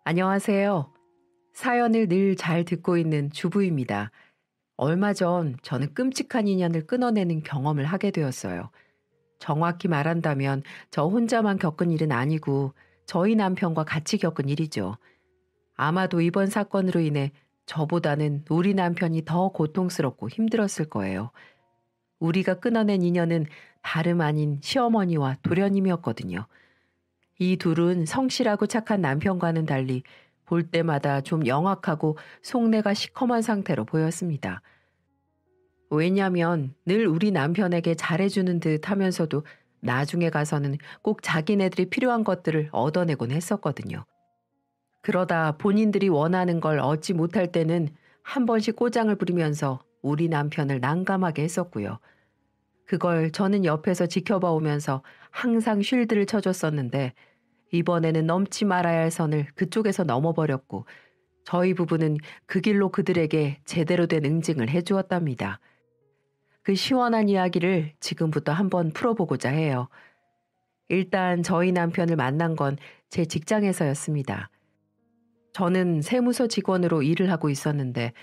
안녕하세요. 사연을 늘 잘 듣고 있는 주부입니다. 얼마 전 저는 끔찍한 인연을 끊어내는 경험을 하게 되었어요. 정확히 말한다면 저 혼자만 겪은 일은 아니고 저희 남편과 같이 겪은 일이죠. 아마도 이번 사건으로 인해 저보다는 우리 남편이 더 고통스럽고 힘들었을 거예요. 우리가 끊어낸 인연은 다름 아닌 시어머니와 도련님이었거든요. 이 둘은 성실하고 착한 남편과는 달리 볼 때마다 좀 영악하고 속내가 시커먼 상태로 보였습니다. 왜냐면 늘 우리 남편에게 잘해주는 듯 하면서도 나중에 가서는 꼭 자기네들이 필요한 것들을 얻어내곤 했었거든요. 그러다 본인들이 원하는 걸 얻지 못할 때는 한 번씩 꼬장을 부리면서 우리 남편을 난감하게 했었고요. 그걸 저는 옆에서 지켜봐 오면서 항상 쉴드를 쳐줬었는데 이번에는 넘지 말아야 할 선을 그쪽에서 넘어버렸고 저희 부부는 그 길로 그들에게 제대로 된 응징을 해주었답니다. 그 시원한 이야기를 지금부터 한번 풀어보고자 해요. 일단 저희 남편을 만난 건 제 직장에서였습니다. 저는 세무서 직원으로 일을 하고 있었는데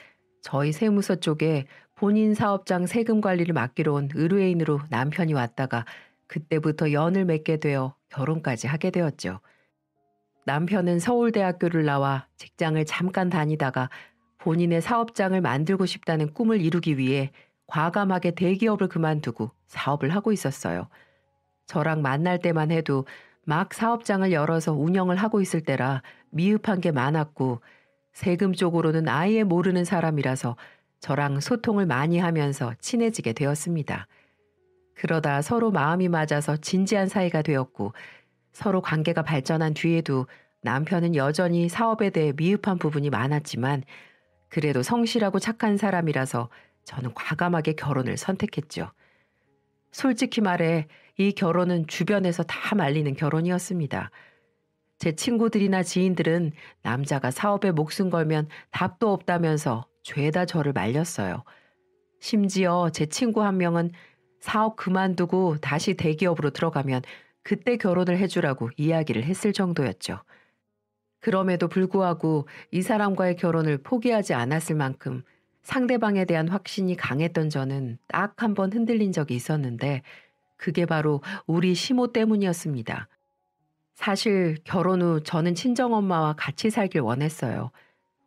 저희 세무서 쪽에 본인 사업장 세금 관리를 맡기로 온 의뢰인으로 남편이 왔다가 그때부터 연을 맺게 되어 결혼까지 하게 되었죠. 남편은 서울대학교를 나와 직장을 잠깐 다니다가 본인의 사업장을 만들고 싶다는 꿈을 이루기 위해 과감하게 대기업을 그만두고 사업을 하고 있었어요. 저랑 만날 때만 해도 막 사업장을 열어서 운영을 하고 있을 때라 미흡한 게 많았고 세금 쪽으로는 아예 모르는 사람이라서 저랑 소통을 많이 하면서 친해지게 되었습니다. 그러다 서로 마음이 맞아서 진지한 사이가 되었고 서로 관계가 발전한 뒤에도 남편은 여전히 사업에 대해 미흡한 부분이 많았지만 그래도 성실하고 착한 사람이라서 저는 과감하게 결혼을 선택했죠. 솔직히 말해 이 결혼은 주변에서 다 말리는 결혼이었습니다. 제 친구들이나 지인들은 남자가 사업에 목숨 걸면 답도 없다면서 죄다 저를 말렸어요. 심지어 제 친구 한 명은 사업 그만두고 다시 대기업으로 들어가면 그때 결혼을 해주라고 이야기를 했을 정도였죠. 그럼에도 불구하고 이 사람과의 결혼을 포기하지 않았을 만큼 상대방에 대한 확신이 강했던 저는 딱 한 번 흔들린 적이 있었는데 그게 바로 우리 시모 때문이었습니다. 사실 결혼 후 저는 친정엄마와 같이 살길 원했어요.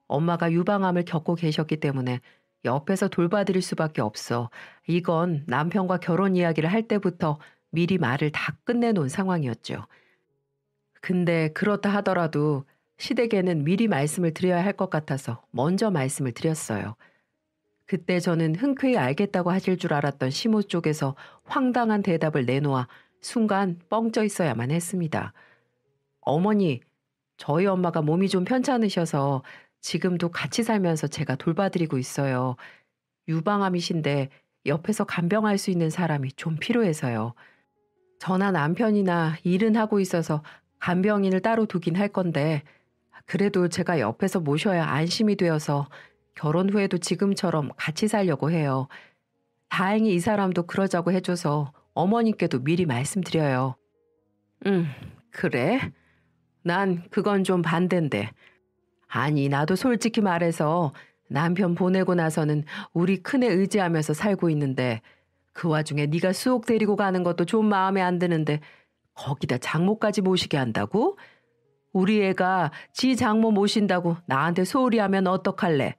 엄마가 유방암을 겪고 계셨기 때문에 옆에서 돌봐드릴 수밖에 없어. 이건 남편과 결혼 이야기를 할 때부터 미리 말을 다 끝내놓은 상황이었죠. 근데 그렇다 하더라도 시댁에는 미리 말씀을 드려야 할 것 같아서 먼저 말씀을 드렸어요. 그때 저는 흔쾌히 알겠다고 하실 줄 알았던 시모 쪽에서 황당한 대답을 내놓아 순간 뻥 쪄 있어야만 했습니다. 어머니, 저희 엄마가 몸이 좀 편찮으셔서 지금도 같이 살면서 제가 돌봐드리고 있어요. 유방암이신데 옆에서 간병할 수 있는 사람이 좀 필요해서요. 저나 남편이나 일은 하고 있어서 간병인을 따로 두긴 할 건데 그래도 제가 옆에서 모셔야 안심이 되어서 결혼 후에도 지금처럼 같이 살려고 해요. 다행히 이 사람도 그러자고 해줘서 어머니께도 미리 말씀드려요. 응, 그래? 난 그건 좀 반대인데. 아니, 나도 솔직히 말해서 남편 보내고 나서는 우리 큰애 의지하면서 살고 있는데 그 와중에 네가 수옥 데리고 가는 것도 좀 마음에 안 드는데 거기다 장모까지 모시게 한다고? 우리 애가 지 장모 모신다고 나한테 소홀히 하면 어떡할래?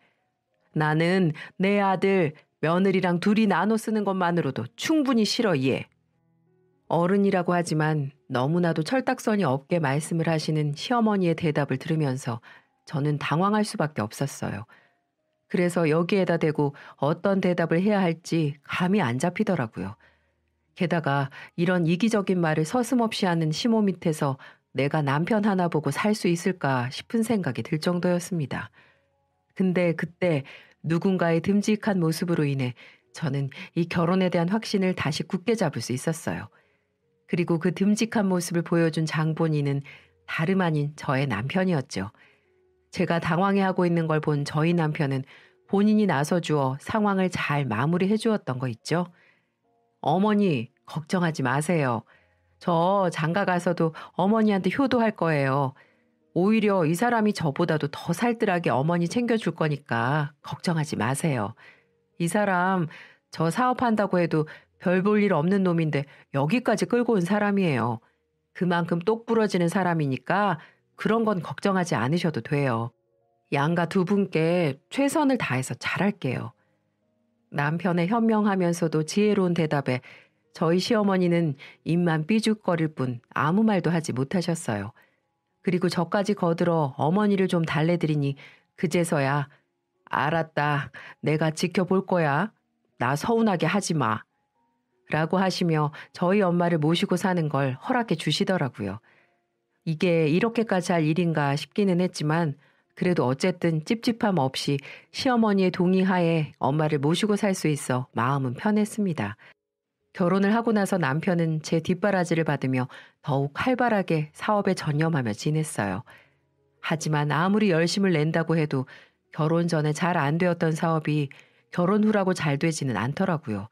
나는 내 아들 며느리랑 둘이 나눠 쓰는 것만으로도 충분히 싫어 얘. 어른이라고 하지만 너무나도 철딱선이 없게 말씀을 하시는 시어머니의 대답을 들으면서 저는 당황할 수밖에 없었어요. 그래서 여기에다 대고 어떤 대답을 해야 할지 감이 안 잡히더라고요. 게다가 이런 이기적인 말을 서슴없이 하는 시모 밑에서 내가 남편 하나 보고 살 수 있을까 싶은 생각이 들 정도였습니다. 근데 그때 누군가의 듬직한 모습으로 인해 저는 이 결혼에 대한 확신을 다시 굳게 잡을 수 있었어요. 그리고 그 듬직한 모습을 보여준 장본인은 다름 아닌 저의 남편이었죠. 제가 당황해하고 있는 걸 본 저희 남편은 본인이 나서주어 상황을 잘 마무리해 주었던 거 있죠. 어머니, 걱정하지 마세요. 저 장가 가서도 어머니한테 효도할 거예요. 오히려 이 사람이 저보다도 더 살뜰하게 어머니 챙겨줄 거니까 걱정하지 마세요. 이 사람 저 사업한다고 해도 별 볼 일 없는 놈인데 여기까지 끌고 온 사람이에요. 그만큼 똑 부러지는 사람이니까 그런 건 걱정하지 않으셔도 돼요. 양가 두 분께 최선을 다해서 잘할게요. 남편의 현명하면서도 지혜로운 대답에 저희 시어머니는 입만 삐죽거릴 뿐 아무 말도 하지 못하셨어요. 그리고 저까지 거들어 어머니를 좀 달래드리니 그제서야 알았다. 내가 지켜볼 거야. 나 서운하게 하지 마. 라고 하시며 저희 엄마를 모시고 사는 걸 허락해 주시더라고요. 이게 이렇게까지 할 일인가 싶기는 했지만 그래도 어쨌든 찝찝함 없이 시어머니의 동의하에 엄마를 모시고 살 수 있어 마음은 편했습니다. 결혼을 하고 나서 남편은 제 뒷바라지를 받으며 더욱 활발하게 사업에 전념하며 지냈어요. 하지만 아무리 열심을 낸다고 해도 결혼 전에 잘 안 되었던 사업이 결혼 후라고 잘 되지는 않더라고요.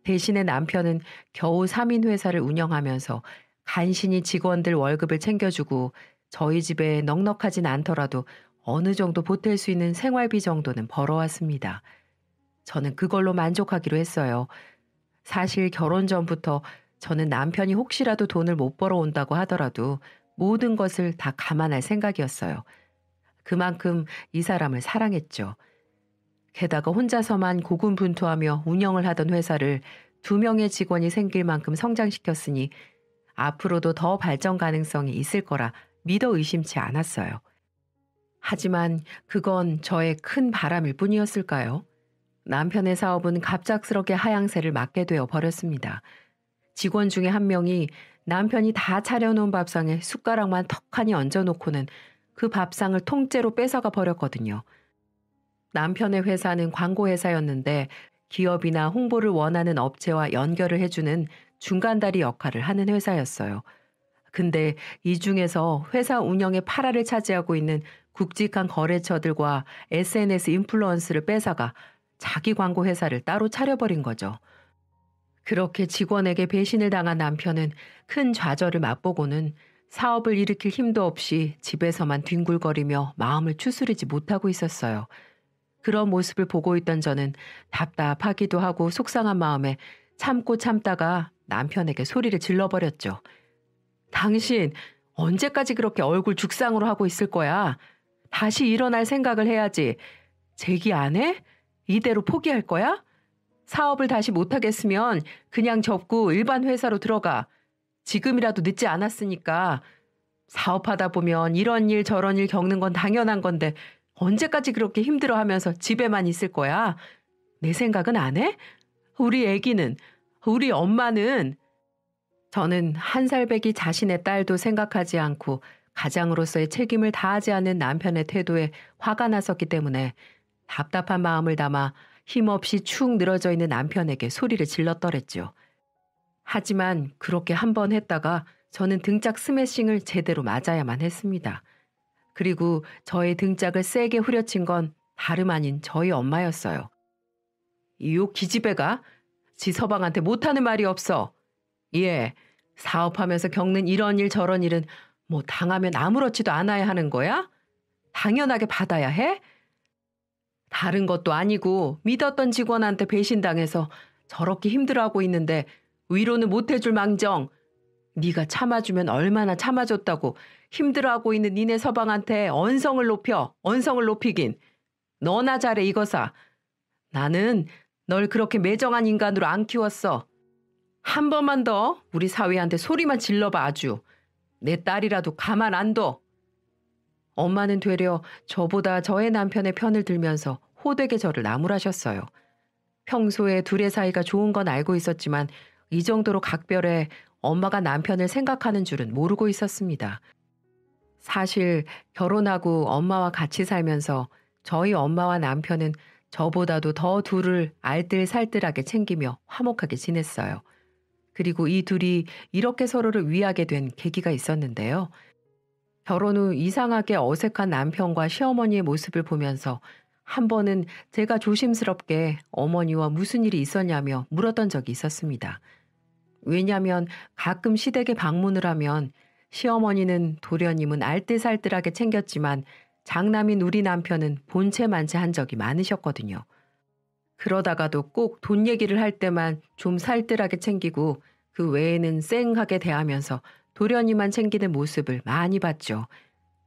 대신에 남편은 겨우 3인 회사를 운영하면서 간신히 직원들 월급을 챙겨주고 저희 집에 넉넉하진 않더라도 어느 정도 보탤 수 있는 생활비 정도는 벌어왔습니다. 저는 그걸로 만족하기로 했어요. 사실 결혼 전부터 저는 남편이 혹시라도 돈을 못 벌어온다고 하더라도 모든 것을 다 감안할 생각이었어요. 그만큼 이 사람을 사랑했죠. 게다가 혼자서만 고군분투하며 운영을 하던 회사를 2명의 직원이 생길 만큼 성장시켰으니 앞으로도 더 발전 가능성이 있을 거라 믿어 의심치 않았어요. 하지만 그건 저의 큰 바람일 뿐이었을까요? 남편의 사업은 갑작스럽게 하향세를 맞게 되어 버렸습니다. 직원 중에 한 명이 남편이 다 차려놓은 밥상에 숟가락만 턱하니 얹어놓고는 그 밥상을 통째로 뺏어가 버렸거든요. 남편의 회사는 광고회사였는데 기업이나 홍보를 원하는 업체와 연결을 해주는 중간다리 역할을 하는 회사였어요. 근데 이 중에서 회사 운영의 8할을 차지하고 있는 굵직한 거래처들과 SNS 인플루언스를 뺏어가 자기 광고 회사를 따로 차려버린 거죠. 그렇게 직원에게 배신을 당한 남편은 큰 좌절을 맛보고는 사업을 일으킬 힘도 없이 집에서만 뒹굴거리며 마음을 추스르지 못하고 있었어요. 그런 모습을 보고 있던 저는 답답하기도 하고 속상한 마음에 참고 참다가 남편에게 소리를 질러버렸죠. 당신 언제까지 그렇게 얼굴 죽상으로 하고 있을 거야? 다시 일어날 생각을 해야지. 재기 안 해? 이대로 포기할 거야? 사업을 다시 못하겠으면 그냥 접고 일반 회사로 들어가. 지금이라도 늦지 않았으니까. 사업하다 보면 이런 일 저런 일 겪는 건 당연한 건데 언제까지 그렇게 힘들어하면서 집에만 있을 거야? 내 생각은 안 해? 우리 애기는, 우리 엄마는. 저는 한 살배기 자신의 딸도 생각하지 않고 가장으로서의 책임을 다하지 않는 남편의 태도에 화가 났었기 때문에 답답한 마음을 담아 힘없이 축 늘어져 있는 남편에게 소리를 질렀더랬죠. 하지만 그렇게 한 번 했다가 저는 등짝 스매싱을 제대로 맞아야만 했습니다. 그리고 저의 등짝을 세게 후려친 건 다름 아닌 저희 엄마였어요. 이 기집애가 지 서방한테 못하는 말이 없어. 예, 사업하면서 겪는 이런 일 저런 일은 뭐 당하면 아무렇지도 않아야 하는 거야? 당연하게 받아야 해? 다른 것도 아니고 믿었던 직원한테 배신당해서 저렇게 힘들어하고 있는데 위로는 못해줄 망정. 네가 참아주면 얼마나 참아줬다고 힘들어하고 있는 니네 서방한테 언성을 높이긴. 너나 잘해 이거사. 나는 널 그렇게 매정한 인간으로 안 키웠어. 한 번만 더 우리 사위한테 소리만 질러봐 아주. 내 딸이라도 가만 안 둬. 엄마는 되려 저보다 저의 남편의 편을 들면서 호되게 저를 나무라셨어요. 평소에 둘의 사이가 좋은 건 알고 있었지만 이 정도로 각별해 엄마가 남편을 생각하는 줄은 모르고 있었습니다. 사실 결혼하고 엄마와 같이 살면서 저희 엄마와 남편은 저보다도 더 둘을 알뜰살뜰하게 챙기며 화목하게 지냈어요. 그리고 이 둘이 이렇게 서로를 위하게 된 계기가 있었는데요. 결혼 후 이상하게 어색한 남편과 시어머니의 모습을 보면서 한 번은 제가 조심스럽게 어머니와 무슨 일이 있었냐며 물었던 적이 있었습니다. 왜냐하면 가끔 시댁에 방문을 하면 시어머니는 도련님은 알뜰살뜰하게 챙겼지만 장남인 우리 남편은 본체만체 한 적이 많으셨거든요. 그러다가도 꼭 돈 얘기를 할 때만 좀 살뜰하게 챙기고 그 외에는 쌩하게 대하면서 도련님만 챙기는 모습을 많이 봤죠.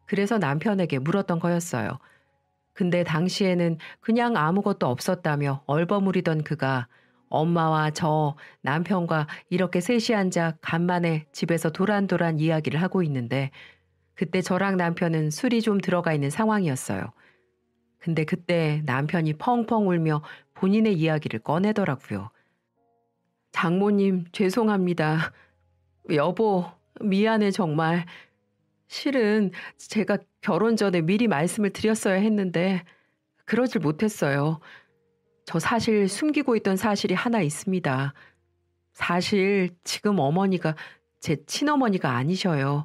그래서 남편에게 물었던 거였어요. 근데 당시에는 그냥 아무것도 없었다며 얼버무리던 그가 엄마와 저, 남편과 이렇게 셋이 앉아 간만에 집에서 도란도란 이야기를 하고 있는데 그때 저랑 남편은 술이 좀 들어가 있는 상황이었어요. 근데 그때 남편이 펑펑 울며 본인의 이야기를 꺼내더라고요. 장모님, 죄송합니다. 여보, 미안해, 정말. 실은 제가 결혼 전에 미리 말씀을 드렸어야 했는데 그러질 못했어요. 저 사실 숨기고 있던 사실이 하나 있습니다. 사실 지금 어머니가 제 친어머니가 아니셔요.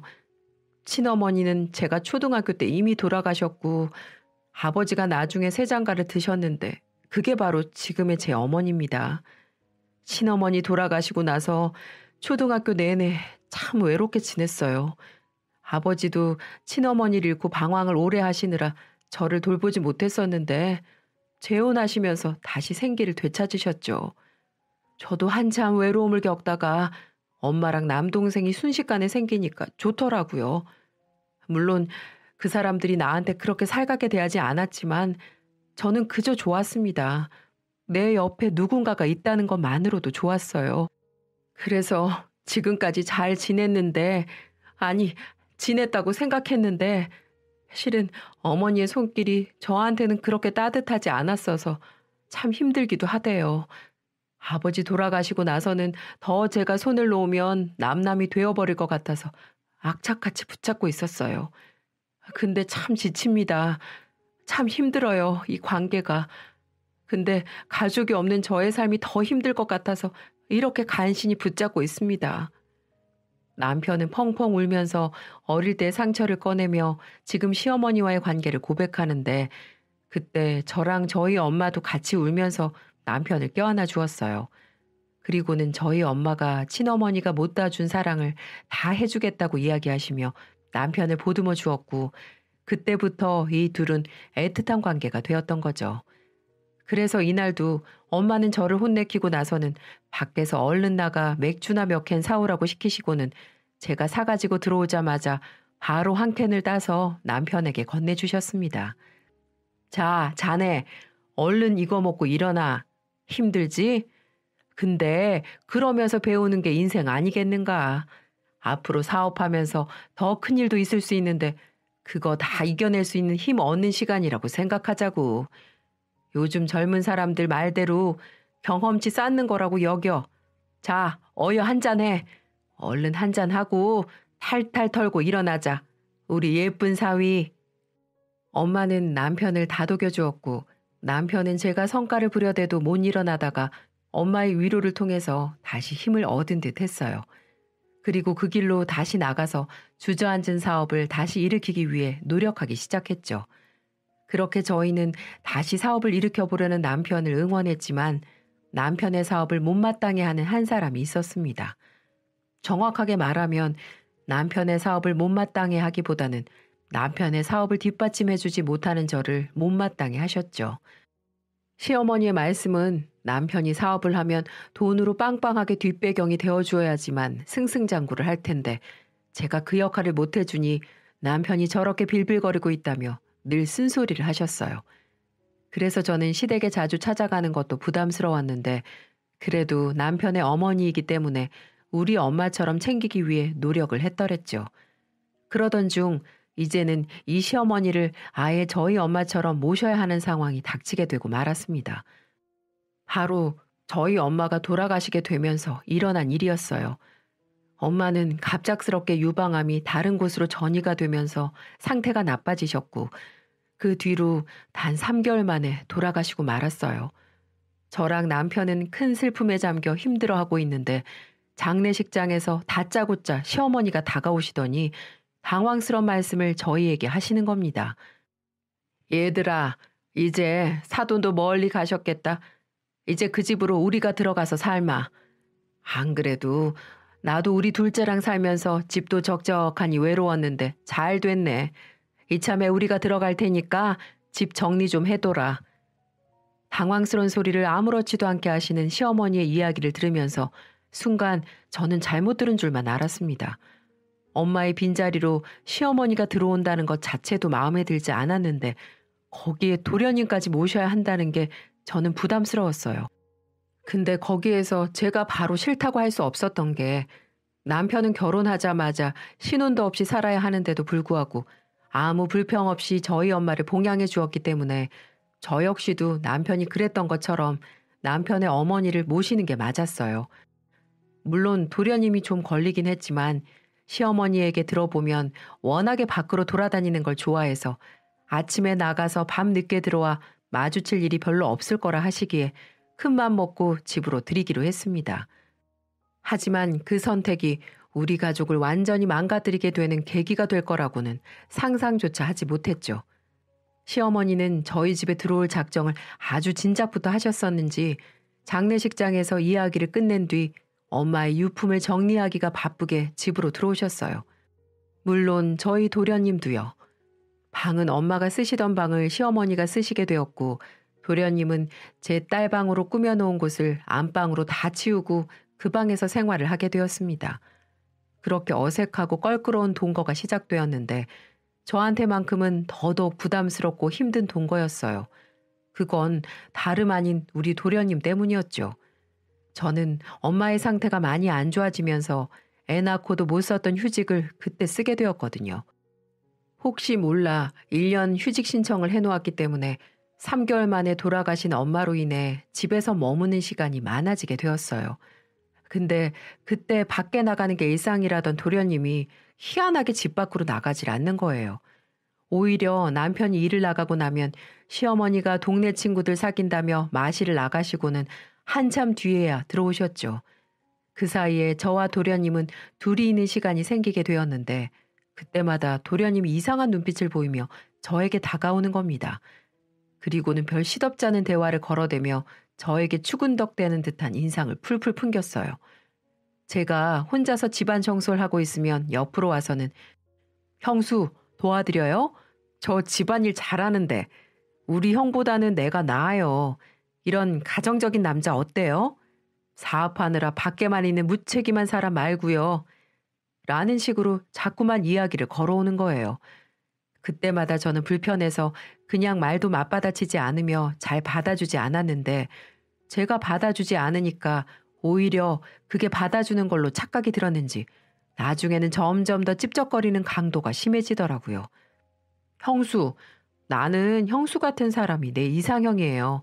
친어머니는 제가 초등학교 때 이미 돌아가셨고 아버지가 나중에 새장가를 드셨는데 그게 바로 지금의 제 어머니입니다. 친어머니 돌아가시고 나서 초등학교 내내 참 외롭게 지냈어요. 아버지도 친어머니를 잃고 방황을 오래 하시느라 저를 돌보지 못했었는데 재혼하시면서 다시 생기를 되찾으셨죠. 저도 한참 외로움을 겪다가 엄마랑 남동생이 순식간에 생기니까 좋더라고요. 물론 그 사람들이 나한테 그렇게 살갑게 대하지 않았지만 저는 그저 좋았습니다. 내 옆에 누군가가 있다는 것만으로도 좋았어요. 그래서 지금까지 잘 지냈는데, 아니, 지냈다고 생각했는데 실은 어머니의 손길이 저한테는 그렇게 따뜻하지 않았어서 참 힘들기도 하대요. 아버지 돌아가시고 나서는 더 제가 손을 놓으면 남남이 되어버릴 것 같아서 악착같이 붙잡고 있었어요. 근데 참 지칩니다. 참 힘들어요, 이 관계가. 근데 가족이 없는 저의 삶이 더 힘들 것 같아서 이렇게 간신히 붙잡고 있습니다. 남편은 펑펑 울면서 어릴 때 상처를 꺼내며 지금 시어머니와의 관계를 고백하는데 그때 저랑 저희 엄마도 같이 울면서 남편을 껴안아 주었어요. 그리고는 저희 엄마가 친어머니가 못다 준 사랑을 다 해주겠다고 이야기하시며 남편을 보듬어 주었고 그때부터 이 둘은 애틋한 관계가 되었던 거죠. 그래서 이날도 엄마는 저를 혼내키고 나서는 밖에서 얼른 나가 맥주나 몇 캔 사오라고 시키시고는 제가 사가지고 들어오자마자 바로 한 캔을 따서 남편에게 건네주셨습니다. 자, 자네, 얼른 이거 먹고 일어나. 힘들지? 근데 그러면서 배우는 게 인생 아니겠는가? 앞으로 사업하면서 더 큰 일도 있을 수 있는데 그거 다 이겨낼 수 있는 힘 얻는 시간이라고 생각하자고. 요즘 젊은 사람들 말대로 경험치 쌓는 거라고 여겨. 자, 어여 한잔 해. 얼른 한잔 하고 탈탈 털고 일어나자. 우리 예쁜 사위. 엄마는 남편을 다독여 주었고 남편은 제가 성깔을 부려대도 못 일어나다가 엄마의 위로를 통해서 다시 힘을 얻은 듯 했어요. 그리고 그 길로 다시 나가서 주저앉은 사업을 다시 일으키기 위해 노력하기 시작했죠. 그렇게 저희는 다시 사업을 일으켜보려는 남편을 응원했지만 남편의 사업을 못마땅해 하는 한 사람이 있었습니다. 정확하게 말하면 남편의 사업을 못마땅해 하기보다는 남편의 사업을 뒷받침해주지 못하는 저를 못마땅해 하셨죠. 시어머니의 말씀은 남편이 사업을 하면 돈으로 빵빵하게 뒷배경이 되어주어야지만 승승장구를 할 텐데 제가 그 역할을 못해주니 남편이 저렇게 빌빌거리고 있다며 늘 쓴소리를 하셨어요. 그래서 저는 시댁에 자주 찾아가는 것도 부담스러웠는데 그래도 남편의 어머니이기 때문에 우리 엄마처럼 챙기기 위해 노력을 했더랬죠. 그러던 중 이제는 이 시어머니를 아예 저희 엄마처럼 모셔야 하는 상황이 닥치게 되고 말았습니다. 바로 저희 엄마가 돌아가시게 되면서 일어난 일이었어요. 엄마는 갑작스럽게 유방암이 다른 곳으로 전이가 되면서 상태가 나빠지셨고 그 뒤로 단 3개월 만에 돌아가시고 말았어요. 저랑 남편은 큰 슬픔에 잠겨 힘들어하고 있는데 장례식장에서 다짜고짜 시어머니가 다가오시더니 당황스러운 말씀을 저희에게 하시는 겁니다. 얘들아, 이제 사돈도 멀리 가셨겠다. 이제 그 집으로 우리가 들어가서 삶아. 안 그래도 나도 우리 둘째랑 살면서 집도 적적하니 외로웠는데 잘 됐네. 이참에 우리가 들어갈 테니까 집 정리 좀 해둬라. 당황스러운 소리를 아무렇지도 않게 하시는 시어머니의 이야기를 들으면서 순간 저는 잘못 들은 줄만 알았습니다. 엄마의 빈자리로 시어머니가 들어온다는 것 자체도 마음에 들지 않았는데 거기에 도련님까지 모셔야 한다는 게 저는 부담스러웠어요. 근데 거기에서 제가 바로 싫다고 할 수 없었던 게 남편은 결혼하자마자 신혼도 없이 살아야 하는데도 불구하고 아무 불평 없이 저희 엄마를 봉양해 주었기 때문에 저 역시도 남편이 그랬던 것처럼 남편의 어머니를 모시는 게 맞았어요. 물론 도련님이 좀 걸리긴 했지만 시어머니에게 들어보면 워낙에 밖으로 돌아다니는 걸 좋아해서 아침에 나가서 밤 늦게 들어와 마주칠 일이 별로 없을 거라 하시기에 큰맘 먹고 집으로 들이기로 했습니다. 하지만 그 선택이 우리 가족을 완전히 망가뜨리게 되는 계기가 될 거라고는 상상조차 하지 못했죠. 시어머니는 저희 집에 들어올 작정을 아주 진작부터 하셨었는지 장례식장에서 이야기를 끝낸 뒤 엄마의 유품을 정리하기가 바쁘게 집으로 들어오셨어요. 물론 저희 도련님도요. 방은 엄마가 쓰시던 방을 시어머니가 쓰시게 되었고 도련님은 제 딸 방으로 꾸며놓은 곳을 안방으로 다 치우고 그 방에서 생활을 하게 되었습니다. 그렇게 어색하고 껄끄러운 동거가 시작되었는데 저한테만큼은 더더욱 부담스럽고 힘든 동거였어요. 그건 다름 아닌 우리 도련님 때문이었죠. 저는 엄마의 상태가 많이 안 좋아지면서 애 낳고도 못 썼던 휴직을 그때 쓰게 되었거든요. 혹시 몰라 1년 휴직 신청을 해놓았기 때문에 3개월 만에 돌아가신 엄마로 인해 집에서 머무는 시간이 많아지게 되었어요. 근데 그때 밖에 나가는 게 일상이라던 도련님이 희한하게 집 밖으로 나가질 않는 거예요. 오히려 남편이 일을 나가고 나면 시어머니가 동네 친구들 사귄다며 마실을 나가시고는 한참 뒤에야 들어오셨죠. 그 사이에 저와 도련님은 둘이 있는 시간이 생기게 되었는데 그때마다 도련님이 이상한 눈빛을 보이며 저에게 다가오는 겁니다. 그리고는 별 시덥지 않은 대화를 걸어대며 저에게 추근덕대는 듯한 인상을 풀풀 풍겼어요. 제가 혼자서 집안 청소를 하고 있으면 옆으로 와서는 형수 도와드려요? 저 집안일 잘하는데 우리 형보다는 내가 나아요. 이런 가정적인 남자 어때요? 사업하느라 밖에만 있는 무책임한 사람 말고요. 라는 식으로 자꾸만 이야기를 걸어오는 거예요. 그때마다 저는 불편해서 그냥 말도 맞받아치지 않으며 잘 받아주지 않았는데 제가 받아주지 않으니까 오히려 그게 받아주는 걸로 착각이 들었는지 나중에는 점점 더 찝쩍거리는 강도가 심해지더라고요. 형수, 나는 형수 같은 사람이 내 이상형이에요.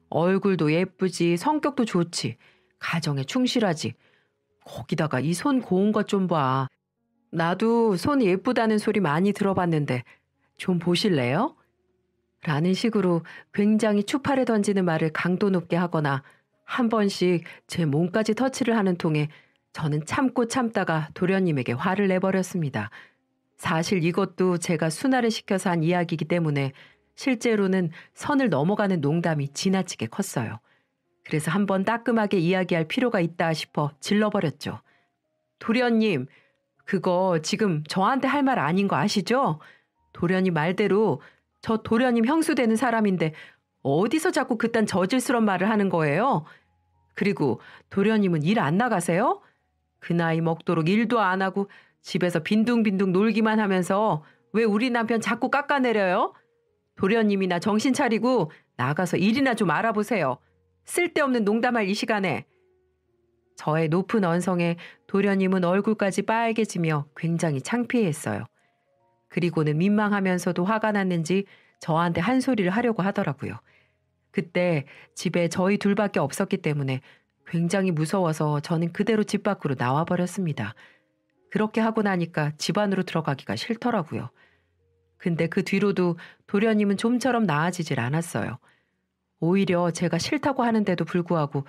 얼굴도 예쁘지, 성격도 좋지, 가정에 충실하지. 거기다가 이 손 고운 것 좀 봐. 나도 손 예쁘다는 소리 많이 들어봤는데 좀 보실래요? 라는 식으로 굉장히 추파를 던지는 말을 강도 높게 하거나 한 번씩 제 몸까지 터치를 하는 통에 저는 참고 참다가 도련님에게 화를 내버렸습니다. 사실 이것도 제가 순화를 시켜서 한 이야기이기 때문에 실제로는 선을 넘어가는 농담이 지나치게 컸어요. 그래서 한번 따끔하게 이야기할 필요가 있다 싶어 질러버렸죠. 도련님, 그거 지금 저한테 할 말 아닌 거 아시죠? 도련님 말대로 저 도련님 형수 되는 사람인데 어디서 자꾸 그딴 저질스러운 말을 하는 거예요? 그리고 도련님은 일 안 나가세요? 그 나이 먹도록 일도 안 하고 집에서 빈둥빈둥 놀기만 하면서 왜 우리 남편 자꾸 깎아내려요? 도련님이나 정신 차리고 나가서 일이나 좀 알아보세요. 쓸데없는 농담할 이 시간에. 저의 높은 언성에 도련님은 얼굴까지 빨개지며 굉장히 창피했어요. 그리고는 민망하면서도 화가 났는지 저한테 한 소리를 하려고 하더라고요. 그때 집에 저희 둘밖에 없었기 때문에 굉장히 무서워서 저는 그대로 집 밖으로 나와버렸습니다. 그렇게 하고 나니까 집 안으로 들어가기가 싫더라고요. 근데 그 뒤로도 도련님은 좀처럼 나아지질 않았어요. 오히려 제가 싫다고 하는데도 불구하고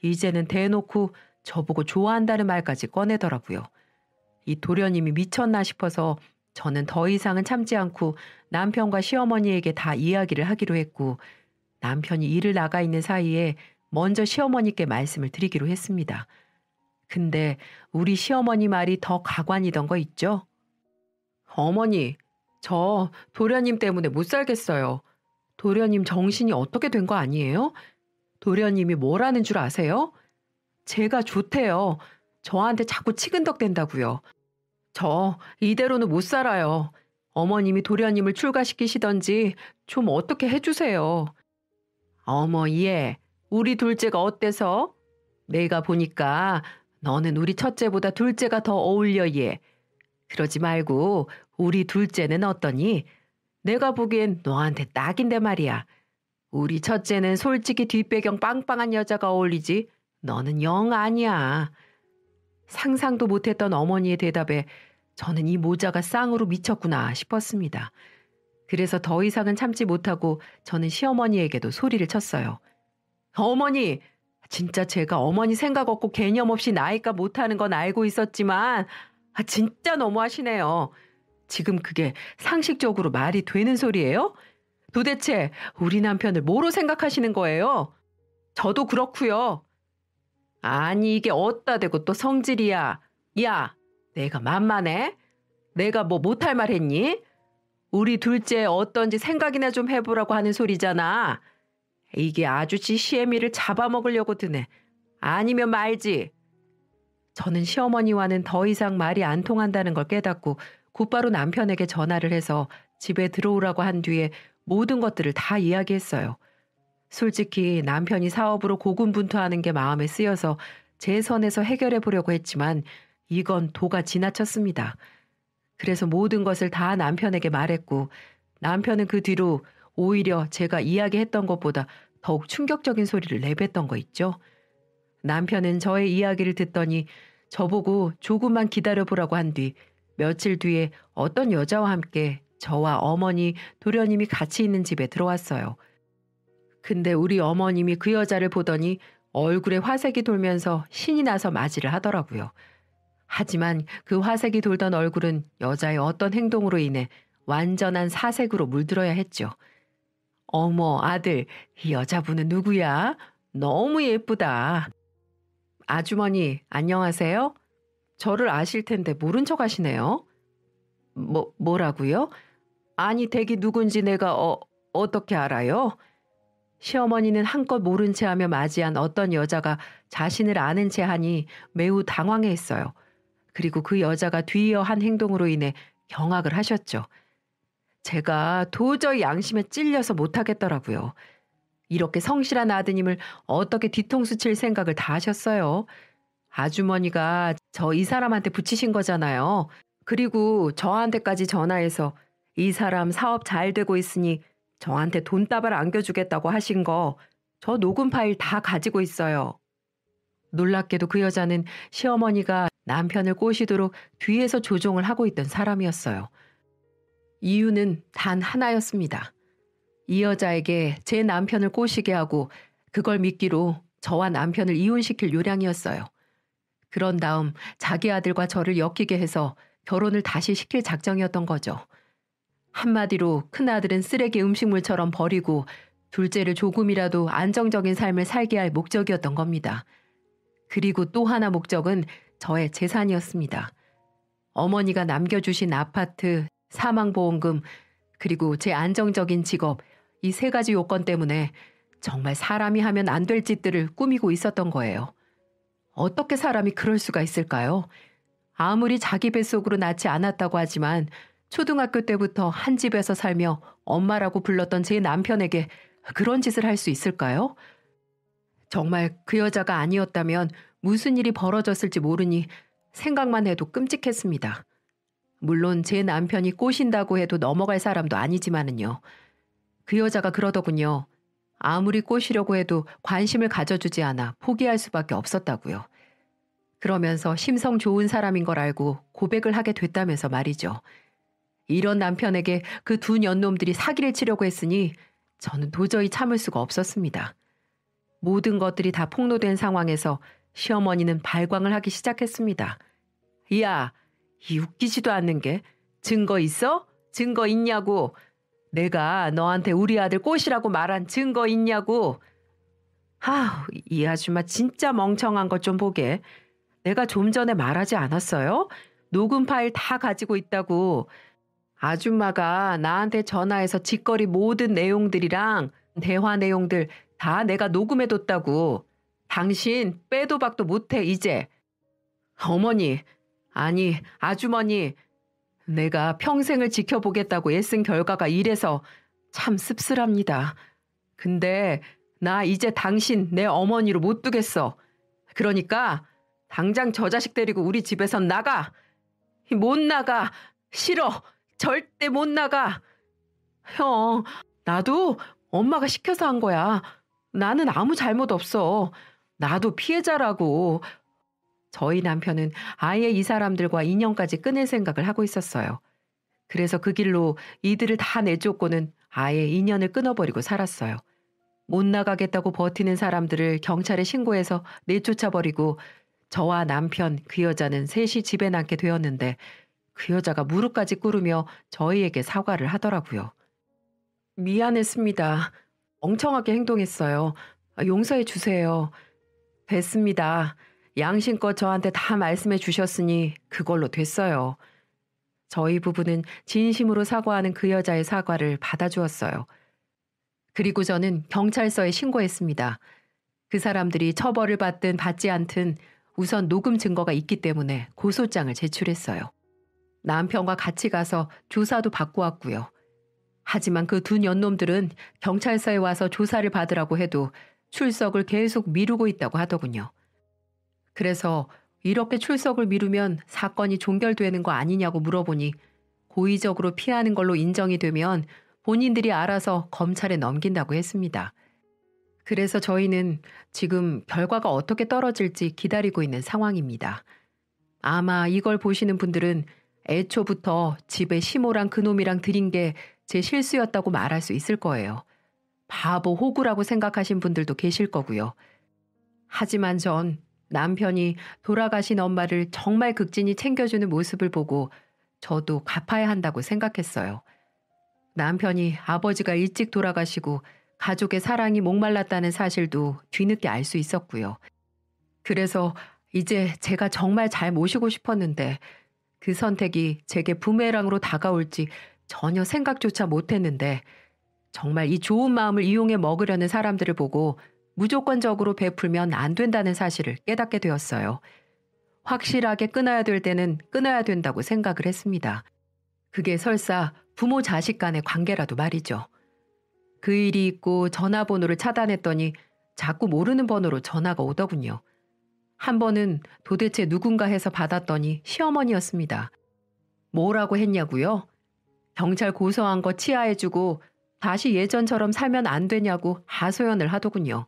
이제는 대놓고 저보고 좋아한다는 말까지 꺼내더라고요. 이 도련님이 미쳤나 싶어서 저는 더 이상은 참지 않고 남편과 시어머니에게 다 이야기를 하기로 했고 남편이 일을 나가 있는 사이에 먼저 시어머니께 말씀을 드리기로 했습니다. 근데 우리 시어머니 말이 더 가관이던 거 있죠? 어머니, 저 도련님 때문에 못 살겠어요. 도련님 정신이 어떻게 된 거 아니에요? 도련님이 뭐라는 줄 아세요? 제가 좋대요. 저한테 자꾸 치근덕댄다고요. 저 이대로는 못 살아요. 어머님이 도련님을 출가시키시던지 좀 어떻게 해주세요. 어머, 얘, 우리 둘째가 어때서? 내가 보니까 너는 우리 첫째보다 둘째가 더 어울려, 얘. 그러지 말고 우리 둘째는 어떠니? 내가 보기엔 너한테 딱인데 말이야. 우리 첫째는 솔직히 뒷배경 빵빵한 여자가 어울리지 너는 영 아니야. 상상도 못했던 어머니의 대답에 저는 이 모자가 쌍으로 미쳤구나 싶었습니다. 그래서 더 이상은 참지 못하고 저는 시어머니에게도 소리를 쳤어요. 어머니, 진짜 제가 어머니 생각 없고 개념 없이 나이가 못하는 건 알고 있었지만 진짜 너무하시네요. 지금 그게 상식적으로 말이 되는 소리예요? 도대체 우리 남편을 뭐로 생각하시는 거예요? 저도 그렇고요. 아니 이게 어따 대고 또 성질이야. 야, 내가 만만해? 내가 뭐 못할 말 했니? 우리 둘째 어떤지 생각이나 좀 해보라고 하는 소리잖아. 이게 아주씨 시애미를 잡아먹으려고 드네. 아니면 말지. 저는 시어머니와는 더 이상 말이 안 통한다는 걸 깨닫고 곧바로 남편에게 전화를 해서 집에 들어오라고 한 뒤에 모든 것들을 다 이야기했어요. 솔직히 남편이 사업으로 고군분투하는 게 마음에 쓰여서 제 선에서 해결해 보려고 했지만 이건 도가 지나쳤습니다. 그래서 모든 것을 다 남편에게 말했고 남편은 그 뒤로 오히려 제가 이야기했던 것보다 더욱 충격적인 소리를 내뱉던 거 있죠. 남편은 저의 이야기를 듣더니 저보고 조금만 기다려보라고 한 뒤 며칠 뒤에 어떤 여자와 함께 저와 어머니, 도련님이 같이 있는 집에 들어왔어요. 근데 우리 어머님이 그 여자를 보더니 얼굴에 화색이 돌면서 신이 나서 맞이를 하더라고요. 하지만 그 화색이 돌던 얼굴은 여자의 어떤 행동으로 인해 완전한 사색으로 물들어야 했죠. 어머, 아들, 이 여자분은 누구야? 너무 예쁘다. 아주머니, 안녕하세요? 저를 아실 텐데 모른 척 하시네요. 뭐라고요? 아니, 댁이 누군지 내가 어떻게 알아요? 시어머니는 한껏 모른 채 하며 맞이한 어떤 여자가 자신을 아는 채 하니 매우 당황해했어요. 그리고 그 여자가 뒤이어 한 행동으로 인해 경악을 하셨죠. 제가 도저히 양심에 찔려서 못하겠더라고요. 이렇게 성실한 아드님을 어떻게 뒤통수 칠 생각을 다 하셨어요. 아주머니가 저 이 사람한테 붙이신 거잖아요. 그리고 저한테까지 전화해서 이 사람 사업 잘 되고 있으니 저한테 돈다발 안겨주겠다고 하신 거 저 녹음 파일 다 가지고 있어요. 놀랍게도 그 여자는 시어머니가 남편을 꼬시도록 뒤에서 조종을 하고 있던 사람이었어요. 이유는 단 하나였습니다. 이 여자에게 제 남편을 꼬시게 하고 그걸 미끼로 저와 남편을 이혼시킬 요량이었어요. 그런 다음 자기 아들과 저를 엮이게 해서 결혼을 다시 시킬 작정이었던 거죠. 한마디로 큰아들은 쓰레기 음식물처럼 버리고 둘째를 조금이라도 안정적인 삶을 살게 할 목적이었던 겁니다. 그리고 또 하나 목적은 저의 재산이었습니다. 어머니가 남겨주신 아파트, 사망보험금, 그리고 제 안정적인 직업, 이 세 가지 요건 때문에 정말 사람이 하면 안 될 짓들을 꾸미고 있었던 거예요. 어떻게 사람이 그럴 수가 있을까요? 아무리 자기 뱃속으로 낳지 않았다고 하지만 초등학교 때부터 한 집에서 살며 엄마라고 불렀던 제 남편에게 그런 짓을 할 수 있을까요? 정말 그 여자가 아니었다면 무슨 일이 벌어졌을지 모르니 생각만 해도 끔찍했습니다. 물론 제 남편이 꼬신다고 해도 넘어갈 사람도 아니지만은요. 그 여자가 그러더군요. 아무리 꼬시려고 해도 관심을 가져주지 않아 포기할 수밖에 없었다고요. 그러면서 심성 좋은 사람인 걸 알고 고백을 하게 됐다면서 말이죠. 이런 남편에게 그 두 년놈들이 사기를 치려고 했으니 저는 도저히 참을 수가 없었습니다. 모든 것들이 다 폭로된 상황에서 시어머니는 발광을 하기 시작했습니다. 야, 이 웃기지도 않는 게 증거 있어? 증거 있냐고. 내가 너한테 우리 아들 꼬시라고 말한 증거 있냐고. 이 아줌마 진짜 멍청한 것 좀 보게. 내가 좀 전에 말하지 않았어요? 녹음 파일 다 가지고 있다고. 아줌마가 나한테 전화해서 짓거리 모든 내용들이랑 대화 내용들 다 내가 녹음해뒀다고. 당신 빼도 박도 못해, 이제. 어머니, 아니, 아주머니, 내가 평생을 지켜보겠다고 애쓴 결과가 이래서 참 씁쓸합니다. 근데 나 이제 당신 내 어머니로 못 두겠어. 그러니까 당장 저 자식 데리고 우리 집에선 나가. 못 나가. 싫어. 절대 못 나가. 형, 나도 엄마가 시켜서 한 거야. 나는 아무 잘못 없어. 나도 피해자라고. 저희 남편은 아예 이 사람들과 인연까지 끊을 생각을 하고 있었어요. 그래서 그 길로 이들을 다 내쫓고는 아예 인연을 끊어버리고 살았어요. 못 나가겠다고 버티는 사람들을 경찰에 신고해서 내쫓아버리고 저와 남편, 그 여자는 셋이 집에 남게 되었는데 그 여자가 무릎까지 꿇으며 저희에게 사과를 하더라고요. 미안했습니다. 멍청하게 행동했어요. 용서해 주세요. 됐습니다. 양심껏 저한테 다 말씀해 주셨으니 그걸로 됐어요. 저희 부부는 진심으로 사과하는 그 여자의 사과를 받아주었어요. 그리고 저는 경찰서에 신고했습니다. 그 사람들이 처벌을 받든 받지 않든 우선 녹음 증거가 있기 때문에 고소장을 제출했어요. 남편과 같이 가서 조사도 받고 왔고요. 하지만 그 두 년놈들은 경찰서에 와서 조사를 받으라고 해도 출석을 계속 미루고 있다고 하더군요. 그래서 이렇게 출석을 미루면 사건이 종결되는 거 아니냐고 물어보니 고의적으로 피하는 걸로 인정이 되면 본인들이 알아서 검찰에 넘긴다고 했습니다. 그래서 저희는 지금 결과가 어떻게 떨어질지 기다리고 있는 상황입니다. 아마 이걸 보시는 분들은 애초부터 집에 시모랑 그놈이랑 들인 게 제 실수였다고 말할 수 있을 거예요. 바보 호구라고 생각하신 분들도 계실 거고요. 하지만 전 남편이 돌아가신 엄마를 정말 극진히 챙겨주는 모습을 보고 저도 갚아야 한다고 생각했어요. 남편이 아버지가 일찍 돌아가시고 가족의 사랑이 목말랐다는 사실도 뒤늦게 알 수 있었고요. 그래서 이제 제가 정말 잘 모시고 싶었는데 그 선택이 제게 부메랑으로 다가올지 전혀 생각조차 못했는데 정말 이 좋은 마음을 이용해 먹으려는 사람들을 보고 무조건적으로 베풀면 안 된다는 사실을 깨닫게 되었어요. 확실하게 끊어야 될 때는 끊어야 된다고 생각을 했습니다. 그게 설사 부모 자식 간의 관계라도 말이죠. 그 일이 있고 전화번호를 차단했더니 자꾸 모르는 번호로 전화가 오더군요. 한 번은 도대체 누군가 해서 받았더니 시어머니였습니다. 뭐라고 했냐고요? 경찰 고소한 거 치하해주고 다시 예전처럼 살면 안 되냐고 하소연을 하더군요.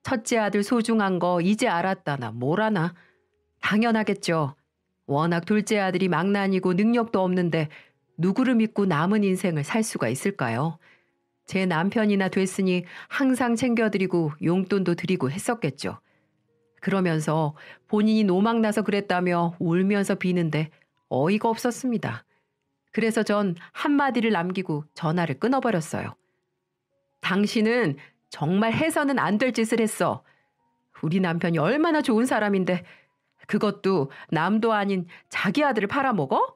첫째 아들 소중한 거 이제 알았다나 뭐라나. 당연하겠죠. 워낙 둘째 아들이 망나니고 능력도 없는데 누구를 믿고 남은 인생을 살 수가 있을까요? 제 남편이나 됐으니 항상 챙겨드리고 용돈도 드리고 했었겠죠. 그러면서 본인이 노망나서 그랬다며 울면서 비는데 어이가 없었습니다. 그래서 전 한마디를 남기고 전화를 끊어버렸어요. 당신은 정말 해서는 안 될 짓을 했어. 우리 남편이 얼마나 좋은 사람인데 그것도 남도 아닌 자기 아들을 팔아먹어?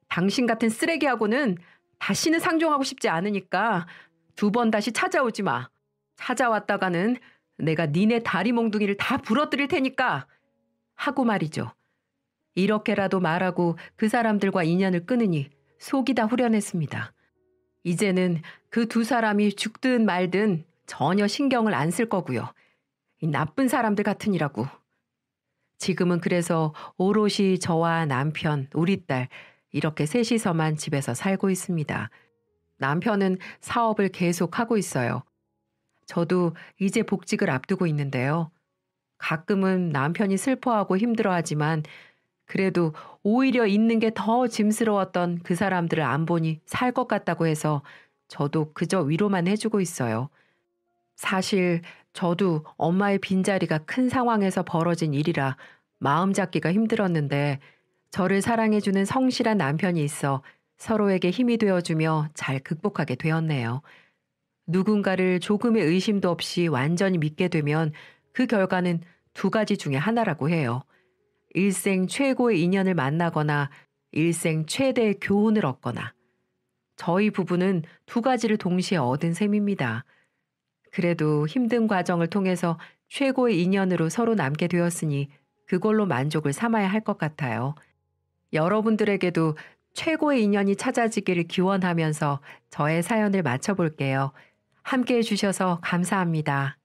당신 같은 쓰레기하고는 다시는 상종하고 싶지 않으니까 2번 다시 찾아오지 마. 찾아왔다가는 내가 니네 다리 몽둥이를 다 부러뜨릴 테니까 하고 말이죠. 이렇게라도 말하고 그 사람들과 인연을 끊으니 속이 다 후련했습니다. 이제는 그 두 사람이 죽든 말든 전혀 신경을 안 쓸 거고요. 이 나쁜 사람들 같으니라고. 지금은 그래서 오롯이 저와 남편, 우리 딸 이렇게 셋이서만 집에서 살고 있습니다. 남편은 사업을 계속하고 있어요. 저도 이제 복직을 앞두고 있는데요. 가끔은 남편이 슬퍼하고 힘들어하지만 그래도 오히려 있는 게 더 짐스러웠던 그 사람들을 안 보니 살 것 같다고 해서 저도 그저 위로만 해주고 있어요. 사실 저도 엄마의 빈자리가 큰 상황에서 벌어진 일이라 마음 잡기가 힘들었는데 저를 사랑해주는 성실한 남편이 있어 서로에게 힘이 되어주며 잘 극복하게 되었네요. 누군가를 조금의 의심도 없이 완전히 믿게 되면 그 결과는 2가지 중에 하나라고 해요. 일생 최고의 인연을 만나거나 일생 최대의 교훈을 얻거나 저희 부부는 두 가지를 동시에 얻은 셈입니다. 그래도 힘든 과정을 통해서 최고의 인연으로 서로 남게 되었으니 그걸로 만족을 삼아야 할 것 같아요. 여러분들에게도 최고의 인연이 찾아지기를 기원하면서 저의 사연을 마쳐볼게요. 함께 해주셔서 감사합니다.